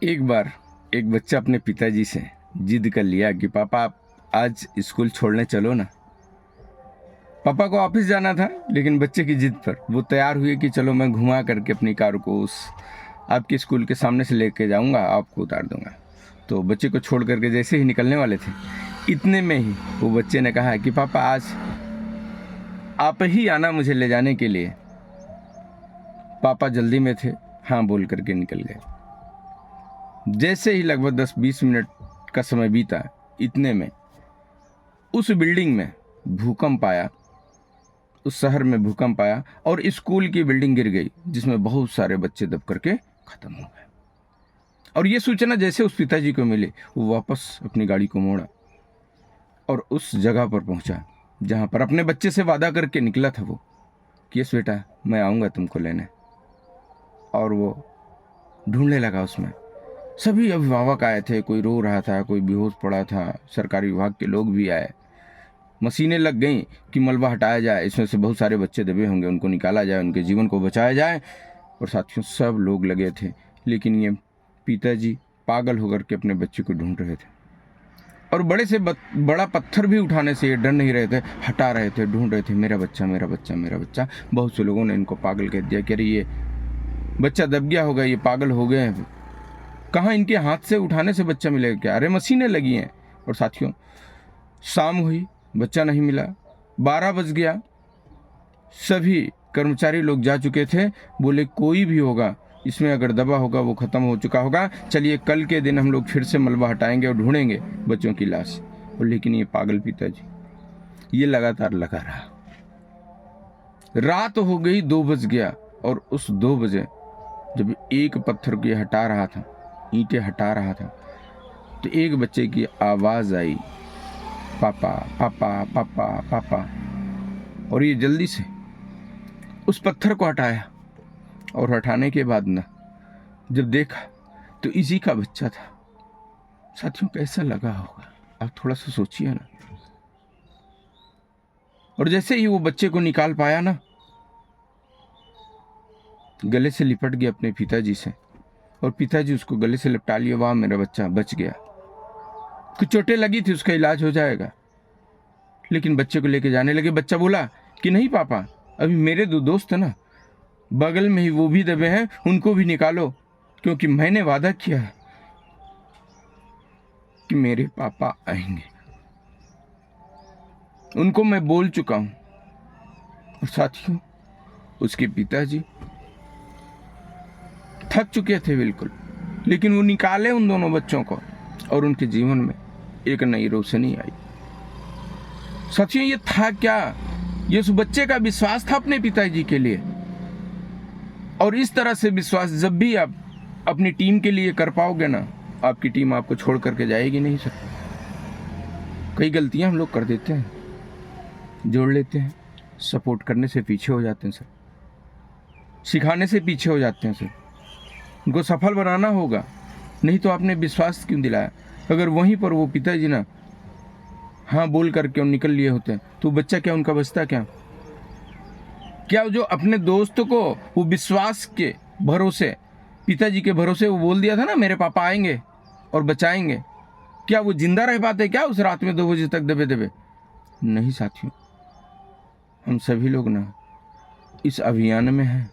एक बार एक बच्चा अपने पिताजी से जिद कर लिया कि पापा आप आज स्कूल छोड़ने चलो ना। पापा को ऑफिस जाना था, लेकिन बच्चे की जिद पर वो तैयार हुए कि चलो मैं घुमा करके अपनी कार को उस आपके स्कूल के सामने से लेके जाऊंगा, आपको उतार दूंगा। तो बच्चे को छोड़ करके जैसे ही निकलने वाले थे, इतने में ही वो बच्चे ने कहा कि पापा आज आप ही आना मुझे ले जाने के लिए। पापा जल्दी में थे, हाँ बोल करके निकल गए। जैसे ही लगभग 10-20 मिनट का समय बीता, इतने में उस बिल्डिंग में भूकंप आया, उस शहर में भूकंप आया और स्कूल की बिल्डिंग गिर गई, जिसमें बहुत सारे बच्चे दब करके खत्म हो गए। और ये सूचना जैसे उस पिताजी को मिली, वो वापस अपनी गाड़ी को मोड़ा और उस जगह पर पहुंचा जहां पर अपने बच्चे से वादा करके निकला था वो कि यस बेटा मैं आऊँगा तुमको लेने। और वो ढूंढने लगा। उसमें सभी अभिभावक आए थे, कोई रो रहा था, कोई बेहोश पड़ा था, सरकारी विभाग के लोग भी आए। मशीनें लग गईं कि मलबा हटाया जाए, इसमें से बहुत सारे बच्चे दबे होंगे, उनको निकाला जाए, उनके जीवन को बचाया जाए। और साथियों सब लोग लगे थे, लेकिन ये पिताजी पागल होकर के अपने बच्चे को ढूंढ रहे थे और बड़े से बड़ा पत्थर भी उठाने से ये डर नहीं रहे थे, हटा रहे थे, ढूंढ रहे थे, मेरा बच्चा मेरा बच्चा मेरा बच्चा। बहुत से लोगों ने इनको पागल कह दिया कि अरे ये बच्चा दब गया होगा, ये पागल हो गए हैं, कहाँ इनके हाथ से उठाने से बच्चा मिलेगा क्या, अरे मशीनें लगी हैं। और साथियों शाम हुई, बच्चा नहीं मिला, 12 बज गया, सभी कर्मचारी लोग जा चुके थे। बोले कोई भी होगा इसमें अगर दबा होगा वो खत्म हो चुका होगा, चलिए कल के दिन हम लोग फिर से मलबा हटाएंगे और ढूंढेंगे बच्चों की लाश। और लेकिन ये पागल पिताजी ये लगातार लगा रहा। रात हो गई, 2 बज गया और उस 2 बजे जब एक पत्थर को हटा रहा था, ईंटें हटा रहा था, तो एक बच्चे की आवाज आई, पापा पापा पापा पापा। और ये जल्दी से उस पत्थर को हटाया और हटाने के बाद ना जब देखा तो इसी का बच्चा था। साथियों कैसा लगा होगा, आप थोड़ा सा सोचिए ना। और जैसे ही वो बच्चे को निकाल पाया ना, गले से लिपट गया अपने पिताजी से और पिताजी उसको गले से लिपटा लिया। वाह मेरा बच्चा बच गया। कुछ चोटें लगी थी, उसका इलाज हो जाएगा। लेकिन बच्चे को लेके जाने लगे। बच्चा बोला कि नहीं पापा, अभी मेरे 2 दोस्त है ना बगल में ही, वो भी दबे हैं, उनको भी निकालो, क्योंकि मैंने वादा किया है कि मेरे पापा आएंगे, उनको मैं बोल चुका हूं। और साथियों उसके पिताजी थक चुके थे बिल्कुल, लेकिन वो निकाले उन दोनों बच्चों को और उनके जीवन में एक नई रोशनी आई। साथियों ये था क्या, ये उस बच्चे का विश्वास था अपने पिताजी के लिए। और इस तरह से विश्वास जब भी आप अपनी टीम के लिए कर पाओगे ना, आपकी टीम आपको छोड़ करके जाएगी नहीं सर। कई गलतियां हम लोग कर देते हैं, जोड़ लेते हैं, सपोर्ट करने से पीछे हो जाते हैं सर, सिखाने से पीछे हो जाते हैं सर। उनको सफल बनाना होगा, नहीं तो आपने विश्वास क्यों दिलाया। अगर वहीं पर वो पिताजी ना हाँ बोल करके निकल लिए होते हैं तो बच्चा क्या उनका बचता क्या जो अपने दोस्त को वो विश्वास के भरोसे, पिताजी के भरोसे वो बोल दिया था ना मेरे पापा आएंगे और बचाएंगे, क्या वो जिंदा रह पाते क्या उस रात में 2 बजे तक दबे दबे? नहीं साथियों, हम सभी लोग ना इस अभियान में हैं।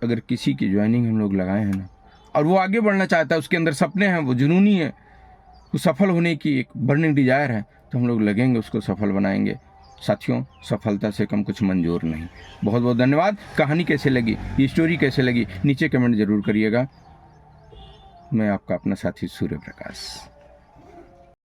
अगर किसी की ज्वाइनिंग हम लोग लगाए हैं ना और वो आगे बढ़ना चाहता है, उसके अंदर सपने हैं, वो जुनूनी है, वो सफल होने की एक बर्निंग डिजायर है, तो हम लोग लगेंगे, उसको सफल बनाएंगे। साथियों सफलता से कम कुछ मंजूर नहीं। बहुत बहुत धन्यवाद। कहानी कैसे लगी, ये स्टोरी कैसे लगी, नीचे कमेंट जरूर करिएगा। मैं आपका अपना साथी सूर्य प्रकाश।